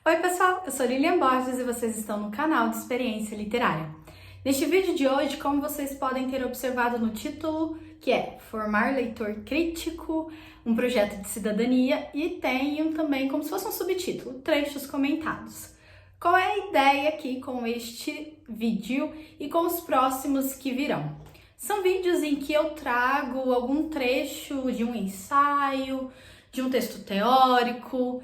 Oi pessoal, eu sou Lilian Borges e vocês estão no canal de Experiência Literária. Neste vídeo de hoje, como vocês podem ter observado no título, que é Formar Leitor Crítico, um projeto de cidadania, e tem também como se fosse um subtítulo, trechos comentados. Qual é a ideia aqui com este vídeo e com os próximos que virão? São vídeos em que eu trago algum trecho de um ensaio, de um texto teórico,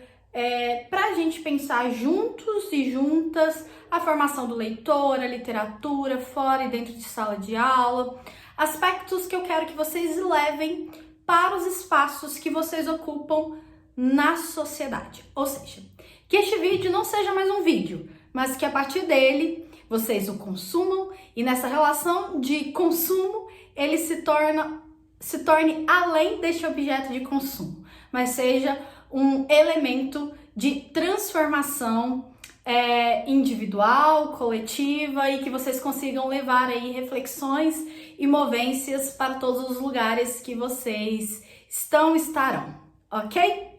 para a gente pensar juntos e juntas a formação do leitor, a literatura, fora e dentro de sala de aula, aspectos que eu quero que vocês levem para os espaços que vocês ocupam na sociedade. Ou seja, que este vídeo não seja mais um vídeo, mas que a partir dele vocês o consumam e nessa relação de consumo ele se torne além deste objeto de consumo, mas seja um elemento de transformação individual, coletiva e que vocês consigam levar aí reflexões e movências para todos os lugares que vocês estarão, ok?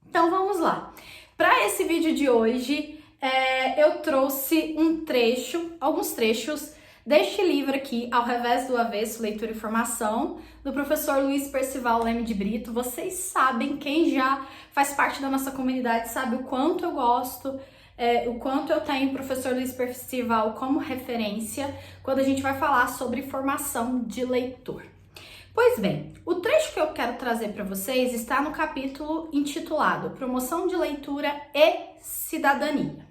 Então vamos lá. Para esse vídeo de hoje, eu trouxe alguns trechos deste livro aqui, Ao Revés do Avesso, Leitura e Formação, do professor Luiz Percival Leme de Brito. Vocês sabem, quem já faz parte da nossa comunidade sabe o quanto eu gosto, o quanto eu tenho o professor Luiz Percival como referência quando a gente vai falar sobre formação de leitor. Pois bem, o trecho que eu quero trazer para vocês está no capítulo intitulado Promoção de Leitura e Cidadania.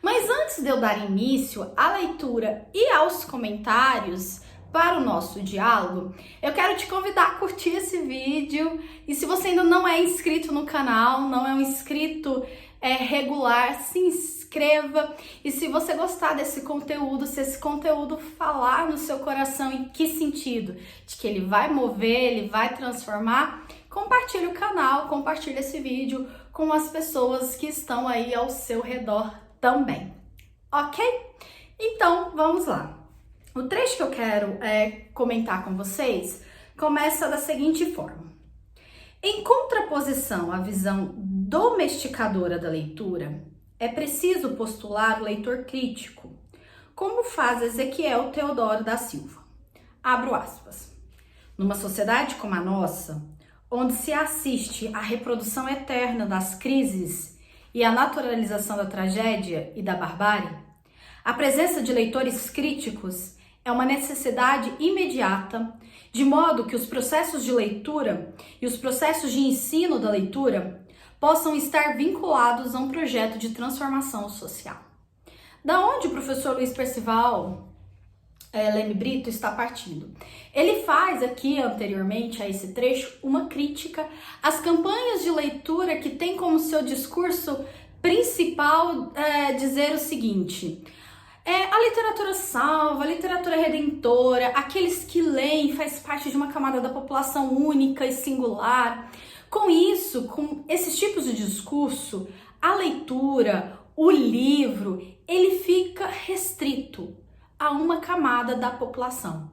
Mas antes de eu dar início à leitura e aos comentários para o nosso diálogo, eu quero te convidar a curtir esse vídeo. E se você ainda não é inscrito no canal, não é um inscrito regular, se inscreva. E se você gostar desse conteúdo, se esse conteúdo falar no seu coração, em que sentido? De que ele vai mover, ele vai transformar, compartilhe o canal, compartilhe esse vídeo com as pessoas que estão aí ao seu redor também, ok? Então, vamos lá. O trecho que eu quero comentar com vocês começa da seguinte forma. Em contraposição à visão domesticadora da leitura, é preciso postular o leitor crítico, como faz Ezequiel Teodoro da Silva. Abro aspas. Numa sociedade como a nossa, onde se assiste à reprodução eterna das crises e a naturalização da tragédia e da barbárie, a presença de leitores críticos é uma necessidade imediata, de modo que os processos de leitura e os processos de ensino da leitura possam estar vinculados a um projeto de transformação social. Da onde o professor Luiz Percival Leme Brito está partindo? Ele faz aqui, anteriormente a esse trecho, uma crítica às campanhas de leitura que tem como seu discurso principal dizer o seguinte: a literatura salva, a literatura redentora, aqueles que leem faz parte de uma camada da população única e singular. Com isso, com esses tipos de discurso, a leitura, o livro, ele fica restrito a uma camada da população.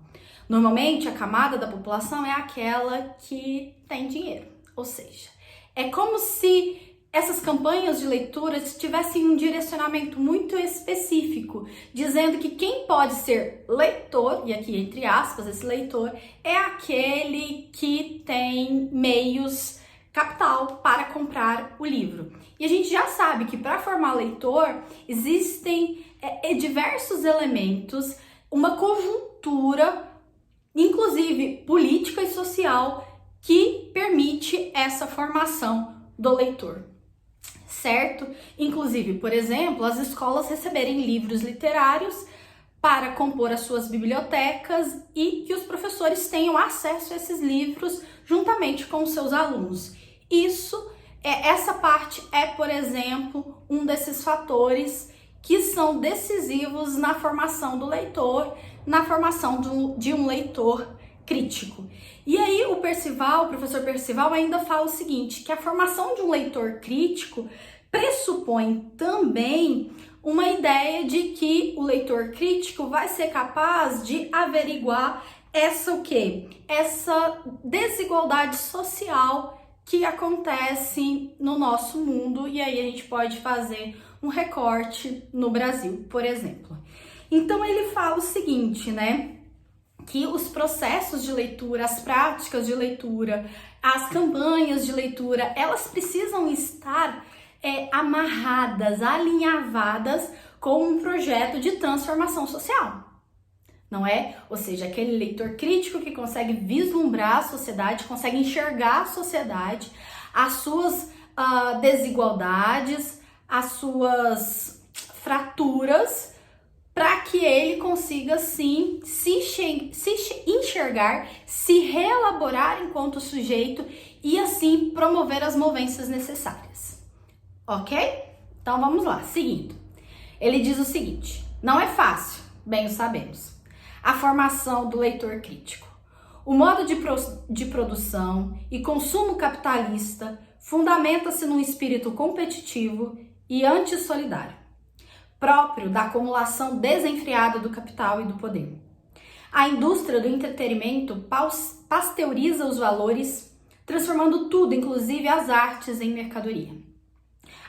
Normalmente, a camada da população é aquela que tem dinheiro, ou seja, é como se essas campanhas de leitura tivessem um direcionamento muito específico, dizendo que quem pode ser leitor, e aqui entre aspas, esse leitor, é aquele que tem meios, capital para comprar o livro. E a gente já sabe que para formar leitor existem diversos elementos, uma conjuntura, inclusive política e social, que permite essa formação do leitor, certo? Inclusive, por exemplo, as escolas receberem livros literários para compor as suas bibliotecas e que os professores tenham acesso a esses livros juntamente com os seus alunos. Essa parte por exemplo, um desses fatores que são decisivos na formação do leitor, na formação de um leitor crítico. E aí o professor Percival ainda fala o seguinte, que a formação de um leitor crítico pressupõe também uma ideia de que o leitor crítico vai ser capaz de averiguar essa desigualdade social que acontece no nosso mundo, e aí a gente pode fazer um recorte no Brasil, por exemplo. Então ele fala o seguinte, né? Que os processos de leitura, as práticas de leitura, as campanhas de leitura, elas precisam estar amarradas, alinhavadas com um projeto de transformação social, não é? Ou seja, aquele leitor crítico que consegue vislumbrar a sociedade, consegue enxergar a sociedade, as suas desigualdades, as suas fraturas, para que ele consiga, sim, se enxergar, se reelaborar enquanto sujeito e, assim, promover as movências necessárias. Ok? Então, vamos lá. Seguindo. Ele diz o seguinte: não é fácil, bem o sabemos, a formação do leitor crítico. O modo de produção e consumo capitalista fundamenta-se num espírito competitivo e antissolidário, próprio da acumulação desenfreada do capital e do poder. A indústria do entretenimento pasteuriza os valores, transformando tudo, inclusive as artes, em mercadoria.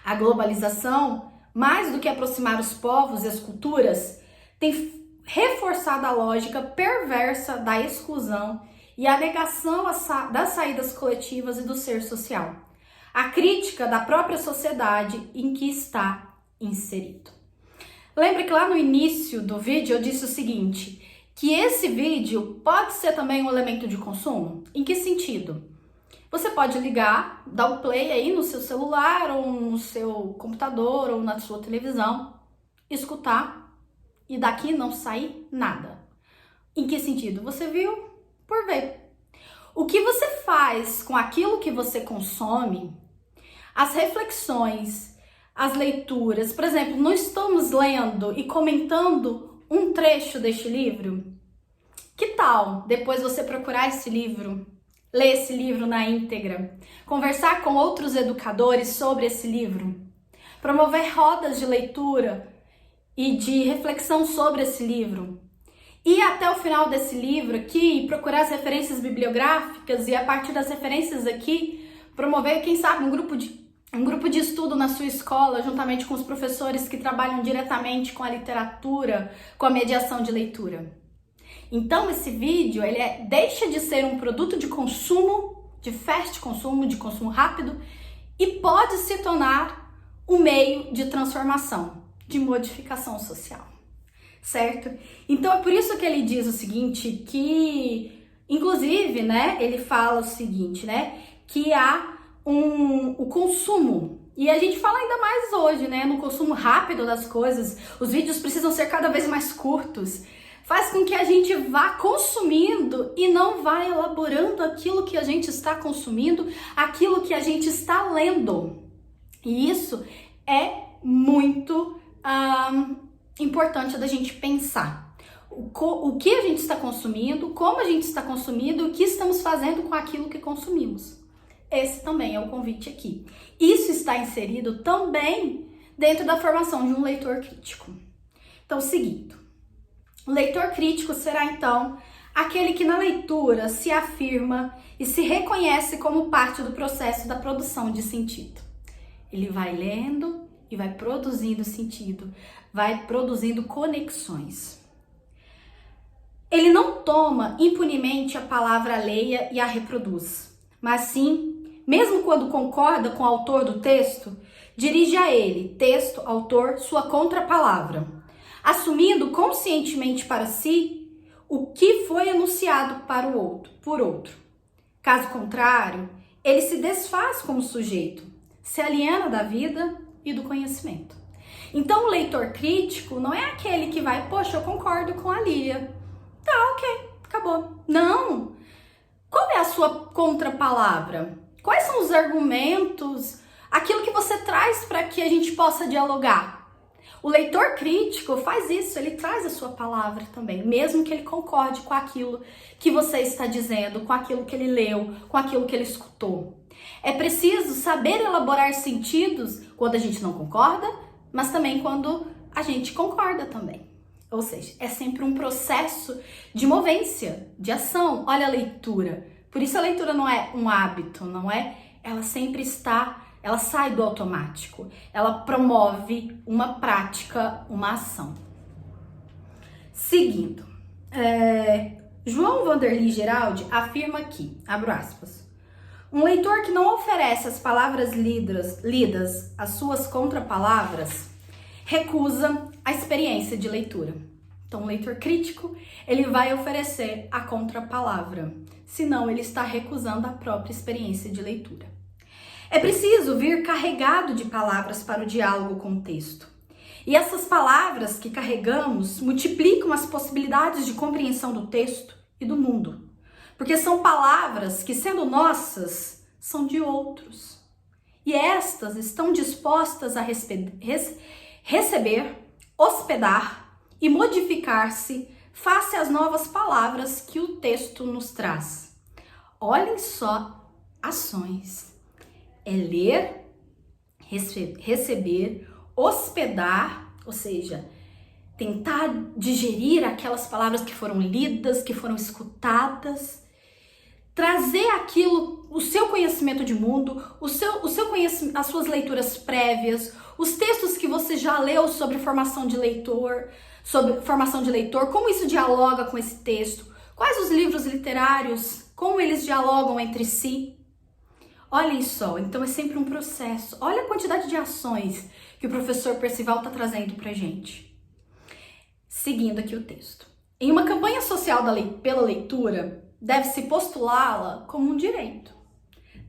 A globalização, mais do que aproximar os povos e as culturas, tem reforçado a lógica perversa da exclusão e a negação das saídas coletivas e do ser social, a crítica da própria sociedade em que está inserido. Lembra que lá no início do vídeo eu disse o seguinte, que esse vídeo pode ser também um elemento de consumo? Em que sentido? Você pode ligar, dar o play aí no seu celular, ou no seu computador, ou na sua televisão, escutar e daqui não sair nada. Em que sentido? Você viu por ver. O que você faz com aquilo que você consome, as reflexões, as leituras, por exemplo, não estamos lendo e comentando um trecho deste livro? Que tal depois você procurar esse livro, ler esse livro na íntegra, conversar com outros educadores sobre esse livro, promover rodas de leitura e de reflexão sobre esse livro, ir até o final desse livro aqui, procurar as referências bibliográficas e a partir das referências aqui, promover, quem sabe, um grupo de estudo na sua escola, juntamente com os professores que trabalham diretamente com a literatura, com a mediação de leitura. Então, esse vídeo, deixa de ser um produto de consumo, de fast consumo, de consumo rápido, e pode se tornar um meio de transformação, de modificação social, certo? Então, é por isso que ele diz o seguinte, que, inclusive, né, ele fala o seguinte, né, que há o consumo, e a gente fala ainda mais hoje, né, no consumo rápido das coisas, os vídeos precisam ser cada vez mais curtos, faz com que a gente vá consumindo e não vá elaborando aquilo que a gente está consumindo, aquilo que a gente está lendo. E isso é muito importante da gente pensar. O que a gente está consumindo, como a gente está consumindo, o que estamos fazendo com aquilo que consumimos. Esse também é o convite aqui. Isso está inserido também dentro da formação de um leitor crítico. Então, seguindo. O leitor crítico será, então, aquele que na leitura se afirma e se reconhece como parte do processo da produção de sentido. Ele vai lendo e vai produzindo sentido, vai produzindo conexões. Ele não toma impunemente a palavra alheia e a reproduz, mas sim, mesmo quando concorda com o autor do texto, dirige a ele, texto, autor, sua contrapalavra, assumindo conscientemente para si o que foi anunciado por outro. Caso contrário, ele se desfaz como sujeito, se aliena da vida e do conhecimento. Então, o leitor crítico não é aquele que vai, poxa, eu concordo com a Lília. Tá, ok, acabou. Não! Qual é a sua contrapalavra? Quais são os argumentos, aquilo que você traz para que a gente possa dialogar? O leitor crítico faz isso, ele traz a sua palavra também, mesmo que ele concorde com aquilo que você está dizendo, com aquilo que ele leu, com aquilo que ele escutou. É preciso saber elaborar sentidos quando a gente não concorda, mas também quando a gente concorda também. Ou seja, é sempre um processo de movência, de ação. Olha a leitura. Por isso a leitura não é um hábito, não é ela ela sai do automático, ela promove uma prática, uma ação. Seguindo, João Vanderlei Geraldi afirma que, abro aspas, um leitor que não oferece as palavras lidas às suas contrapalavras recusa a experiência de leitura. Então, um leitor crítico, ele vai oferecer a contrapalavra, senão ele está recusando a própria experiência de leitura. É preciso vir carregado de palavras para o diálogo com o texto. E essas palavras que carregamos multiplicam as possibilidades de compreensão do texto e do mundo. Porque são palavras que, sendo nossas, são de outros. E estas estão dispostas a receber, hospedar e modificar-se face às novas palavras que o texto nos traz. Olhem só ações. É ler, receber, hospedar, ou seja, tentar digerir aquelas palavras que foram lidas, que foram escutadas, trazer aquilo, o seu conhecimento de mundo, o seu conhecimento, as suas leituras prévias, os textos que você já leu sobre formação de leitor, como isso dialoga com esse texto, quais os livros literários, como eles dialogam entre si. Olhem só, então é sempre um processo. Olha a quantidade de ações que o professor Percival está trazendo para a gente. Seguindo aqui o texto. Em uma campanha social pela leitura, deve-se postulá-la como um direito.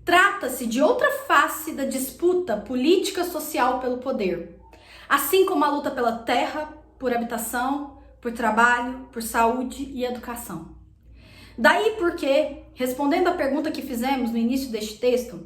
Trata-se de outra face da disputa política social pelo poder, assim como a luta pela terra, por habitação, por trabalho, por saúde e educação. Daí porque, respondendo à pergunta que fizemos no início deste texto,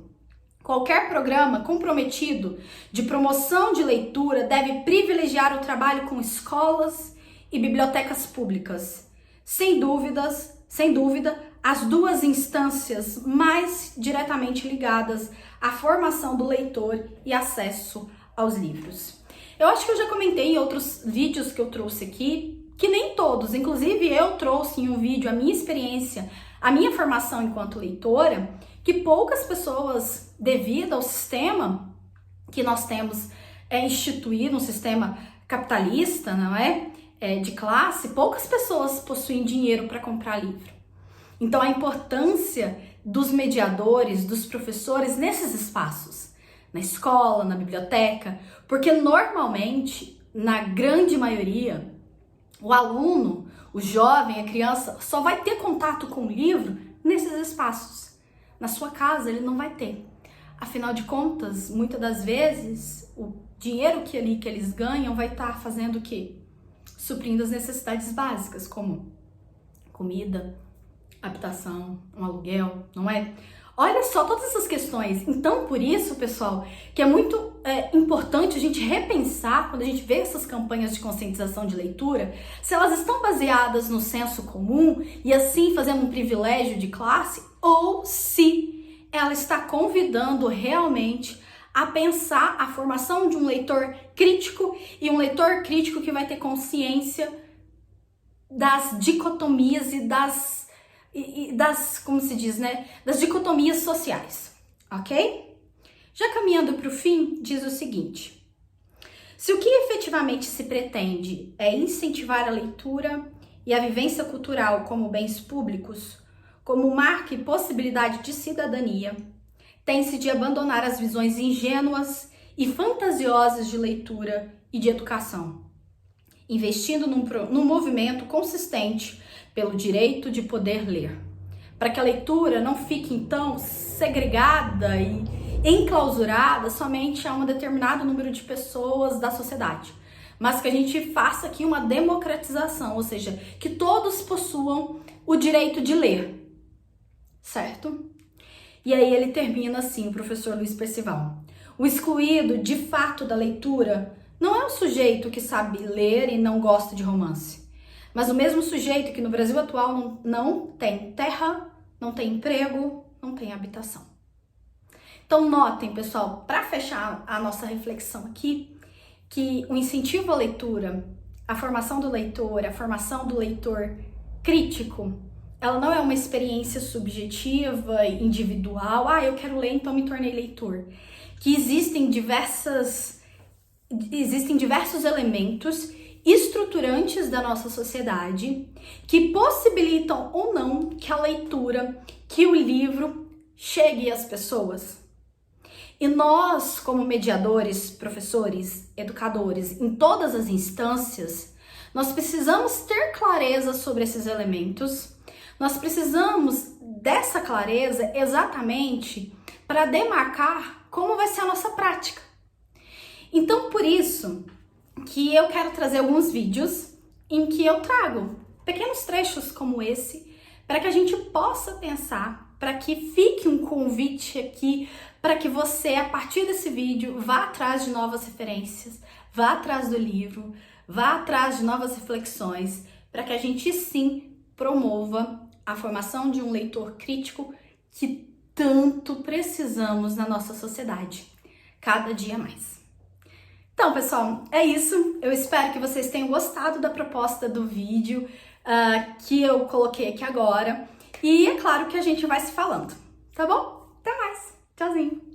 qualquer programa comprometido de promoção de leitura deve privilegiar o trabalho com escolas e bibliotecas públicas. Sem dúvida, as duas instâncias mais diretamente ligadas à formação do leitor e acesso aos livros. Eu acho que eu já comentei em outros vídeos que eu trouxe aqui, que nem todos, inclusive eu trouxe em um vídeo a minha experiência, a minha formação enquanto leitora, que poucas pessoas, devido ao sistema que nós temos instituído, um sistema capitalista, não é? De classe, poucas pessoas possuem dinheiro para comprar livro. Então, a importância dos mediadores, dos professores nesses espaços, na escola, na biblioteca, porque normalmente, na grande maioria, o aluno, o jovem, a criança, só vai ter contato com o livro nesses espaços. Na sua casa, ele não vai ter. Afinal de contas, muitas das vezes, o dinheiro que eles ganham vai estar fazendo o quê? Suprindo as necessidades básicas, como comida, habitação, um aluguel, não é? Olha só todas essas questões. Então, por isso, pessoal, que é muito importante a gente repensar, quando a gente vê essas campanhas de conscientização de leitura, se elas estão baseadas no senso comum e assim fazendo um privilégio de classe, ou se ela está convidando realmente a pensar a formação de um leitor crítico, e um leitor crítico que vai ter consciência das dicotomias e das, como se diz, né, das dicotomias sociais, ok? Já caminhando para o fim, diz o seguinte: se o que efetivamente se pretende é incentivar a leitura e a vivência cultural como bens públicos, como marca e possibilidade de cidadania, tem-se de abandonar as visões ingênuas e fantasiosas de leitura e de educação, investindo num movimento consistente pelo direito de poder ler, para que a leitura não fique então segregada e enclausurada somente a um determinado número de pessoas da sociedade, mas que a gente faça aqui uma democratização, ou seja, que todos possuam o direito de ler, certo? E aí ele termina assim, o professor Luiz Percival: o excluído de fato da leitura não é o sujeito que sabe ler e não gosta de romance, mas o mesmo sujeito que no Brasil atual não tem terra, não tem emprego, não tem habitação. Então notem, pessoal, para fechar a nossa reflexão aqui, que o incentivo à leitura, a formação do leitor, a formação do leitor crítico, ela não é uma experiência subjetiva, individual. Ah, eu quero ler, então me tornei leitor. Que existem diversos elementos estruturantes da nossa sociedade que possibilitam ou não que a leitura, que o livro chegue às pessoas. E nós, como mediadores, professores, educadores, em todas as instâncias, nós precisamos ter clareza sobre esses elementos. Nós precisamos dessa clareza exatamente para demarcar como vai ser a nossa prática. Então, por isso que eu quero trazer alguns vídeos em que eu trago pequenos trechos como esse para que a gente possa pensar, para que fique um convite aqui, para que você, a partir desse vídeo, vá atrás de novas referências, vá atrás do livro, vá atrás de novas reflexões, para que a gente sim promova a formação de um leitor crítico que tanto precisamos na nossa sociedade, cada dia mais. Então, pessoal, é isso. Eu espero que vocês tenham gostado da proposta do vídeo que eu coloquei aqui agora. E é claro que a gente vai se falando, tá bom? Até mais. Tchauzinho.